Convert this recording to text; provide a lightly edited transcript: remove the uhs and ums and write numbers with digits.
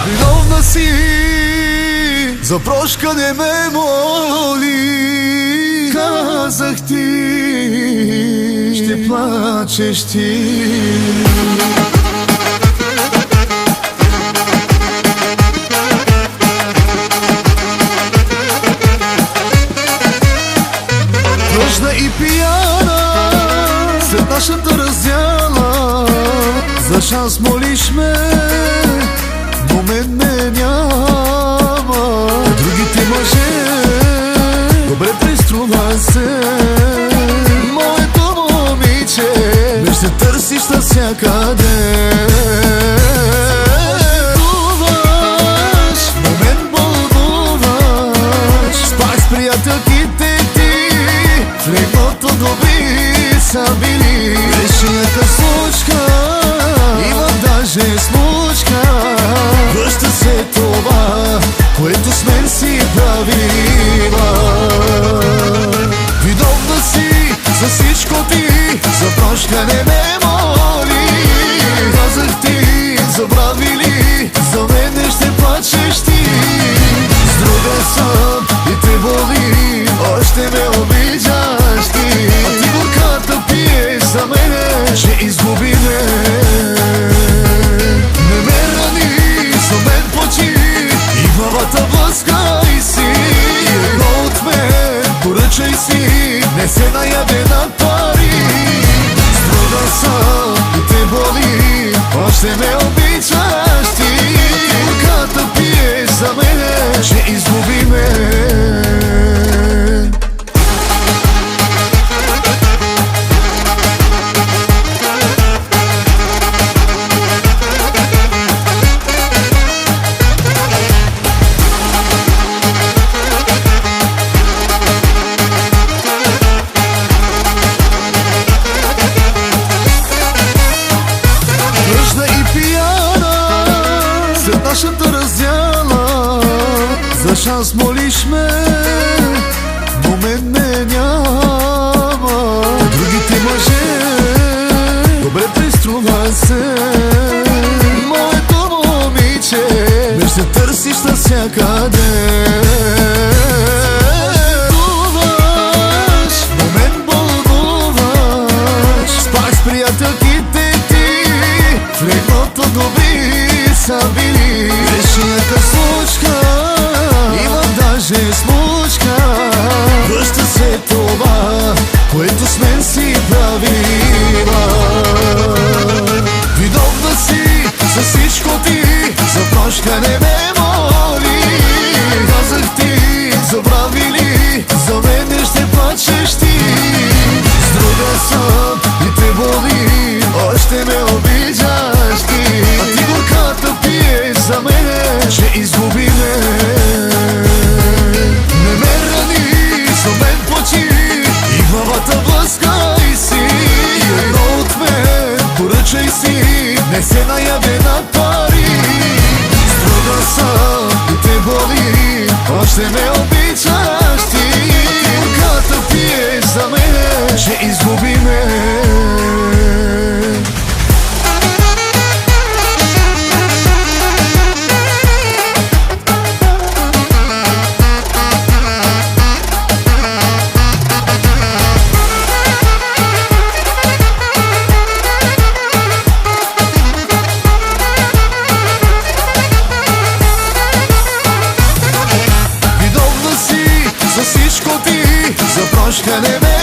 Виновна си, за прошка не ме моли. Казах ти, ще плачеш ти. Тъжна и пияна, след нашата раздяла, за шанс молиш ме, но мен ме няма. Другите мъже, добре преструва се, моето момиче, виж се търсиш навсякъде. Болдуваш, но мен болдуваш, спах с приятелките ти, в легното добри са били. Беше яка случка, има даже случка, връща се това, което с мен си правила. Виновна си за всичко ти, за прошка не ме моли. Казах ти, забрави ли, за мене ще плачеш ти. С друга съм и те боли, още ме обичаш ти. А ти горката пиеш за мене, ще изгубиме. Не ме рани, за мен почи, и главата блъскай си. Едно от мен, поръчай си, не се наяде на пари. С друга съм и те боли, още ме обичаш ти. Горката пиеш за мене, ще изгубиме. Нашата раздяла, за шанс молиш ме, но мен ме няма. Другите мъже, добре преструва се, моето момиче, виж се търсиш навсякъде. Болдуваш, но мен болдуваш, спах с приятелките ти, в легното добри са били. Беше яка случка, има даже случка, връща се това, което с мен си правила. Виновна си за всичко ти, за прошка не ме моли. Казах ти, забрави ли, за мене ще плачеш ти. С друга съм и те боли, още ме обичаш ти. А ти горката пиеш за мене, ще изгубиме. Не ме рани, за мен почи, и главата блъскай си. Едно от мен, поръчай си, не се наяве на пари. С друга съм и те боли, още ме обичаш ти. Горката пиеш за мене, ще изгубиме. За всичко ти, за прошка не ме